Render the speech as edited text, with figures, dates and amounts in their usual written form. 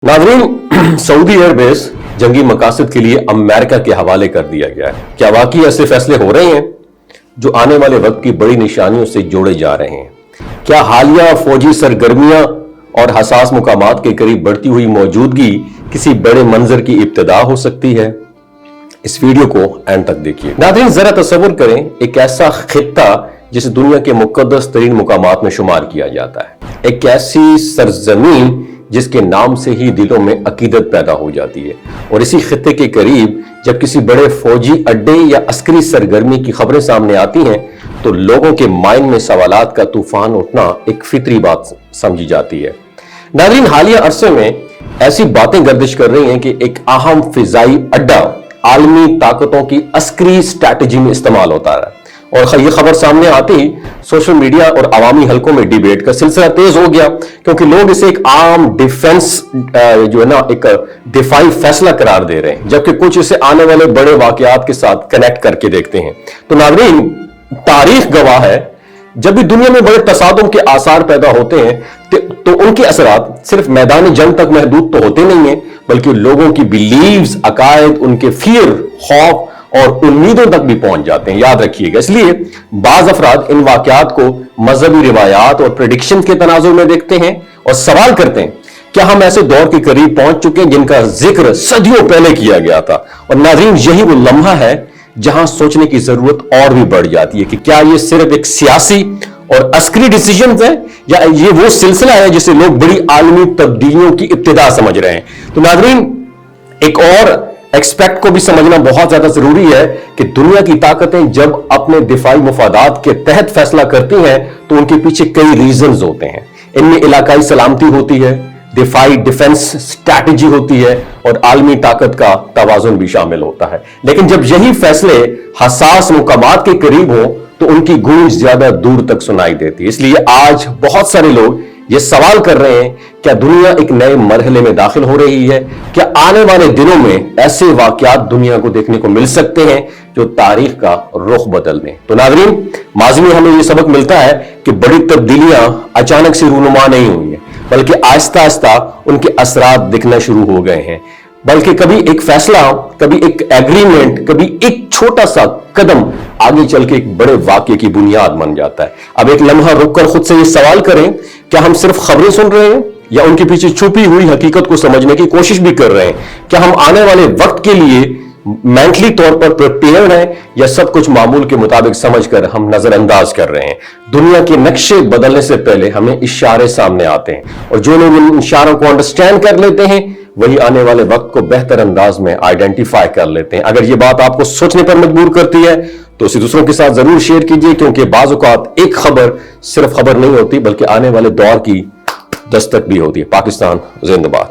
नाज़रीन, Saudi airbase जंगी मकासद के लिए अमेरिका के हवाले कर दिया गया है। क्या वाकई ऐसे फैसले हो रहे हैं जो आने वाले वक्त की बड़ी निशानियों से जोड़े जा रहे हैं? क्या हालिया फौजी सरगर्मियां और हसास मुकामात के करीब बढ़ती हुई मौजूदगी किसी बड़े मंजर की इब्तिदा हो सकती है? इस वीडियो को एंड तक देखिए। नाज़रीन, जरा तसव्वुर करें एक ऐसा खित्ता जिसे दुनिया के मुकद्दस तरीन मुकामात में शुमार किया जाता है, एक ऐसी सरजमीन जिसके नाम से ही दिलों में अकीदत पैदा हो जाती है। और इसी खित्ते के करीब जब किसी बड़े फौजी अड्डे या अस्करी सरगर्मी की खबरें सामने आती हैं तो लोगों के माइंड में सवालात का तूफान उठना एक फितरी बात समझी जाती है। नाज़रीन, हालिया अरसे में ऐसी बातें गर्दिश कर रही हैं कि एक अहम फिजाई अड्डा आलमी ताकतों की अस्करी स्ट्रैटेजी में इस्तेमाल होता है। और ये खबर सामने आती ही सोशल मीडिया और अवामी हलकों में डिबेट का सिलसिला तेज हो गया, क्योंकि लोग इसे एक आम डिफेंस जो है ना एक दिफाई फैसला करार दे रहे हैं, जबकि कुछ इसे आने वाले बड़े वाकयात के साथ कनेक्ट करके देखते हैं। तो नाज़रीन, तारीख गवाह है, जब भी दुनिया में बड़े तसादुम के आसार पैदा होते हैं तो उनके असरात सिर्फ मैदान जंग तक महदूद तो होते नहीं है, बल्कि लोगों की बिलीव्स, अकायद, उनके फियर, खौफ और उम्मीदों तक भी पहुंच जाते हैं। याद रखिएगा। इसलिए बाज अफराद इन वाकयात को मजहबी रिवायात और प्रेडिक्शन के तनाजुर में देखते हैं और सवाल करते हैं, क्या हम ऐसे दौर के करीब पहुंच चुके हैं जिनका जिक्र सदियों पहले किया गया था? और नाज़रीन, यही वो लम्हा है जहां सोचने की जरूरत और भी बढ़ जाती है कि क्या ये सिर्फ एक सियासी और अस्करी डिसीजन है या ये वो सिलसिला है जिसे लोग बड़ी आलमी तब्दीलियों की इब्तिदा समझ रहे हैं। तो नाज़रीन, एक और एक्सपेक्ट को भी समझना बहुत ज्यादा जरूरी है कि दुनिया की ताकतें जब अपने दिफाई मुफादात के तहत फैसला करती हैं तो उनके पीछे कई रीजंस होते हैं। इनमें इलाकाई सलामती होती है, दिफाई डिफेंस स्ट्रैटेजी होती है और आलमी ताकत का तवाजुन भी शामिल होता है। लेकिन जब यही फैसले हसास मुकामात के करीब हो तो उनकी गूंज ज्यादा दूर तक सुनाई देती है। इसलिए आज बहुत सारे लोग ये सवाल कर रहे हैं, क्या दुनिया एक नए मरहले में दाखिल हो रही है? क्या आने वाले दिनों में ऐसे वाकयात दुनिया को देखने को मिल सकते हैं जो तारीख का रुख बदल दें? तो नाज़रीन, माज़ी में हमें ये सबक मिलता है कि बड़ी तब्दीलियां अचानक से रूनुमा नहीं हुई हैं, बल्कि आहिस्ता आहिस्ता उनके असरात दिखना शुरू हो गए हैं। बल्कि कभी एक फैसला, कभी एक एग्रीमेंट, कभी एक छोटा सा कदम आगे चल के एक बड़े वाकये की बुनियाद बन जाता है। अब एक लम्हा रुककर खुद से ये सवाल करें, क्या हम सिर्फ खबरें सुन रहे हैं या उनके पीछे छुपी हुई हकीकत को समझने की कोशिश भी कर रहे हैं? क्या हम आने वाले वक्त के लिए मेंटली तौर पर प्रिपेयर्ड हैं या सब कुछ मामूल के मुताबिक समझकर हम नजरअंदाज कर रहे हैं? दुनिया के नक्शे बदलने से पहले हमें इशारे सामने आते हैं और जो लोग इन इशारों को अंडरस्टैंड कर लेते हैं वही आने वाले वक्त को बेहतर अंदाज में आइडेंटिफाई कर लेते हैं। अगर ये बात आपको सोचने पर मजबूर करती है तो इसे दूसरों के साथ जरूर शेयर कीजिए, क्योंकि बाज़ औक़ात एक खबर सिर्फ खबर नहीं होती बल्कि आने वाले दौर की दस्तक भी होती है। पाकिस्तान जिंदाबाद।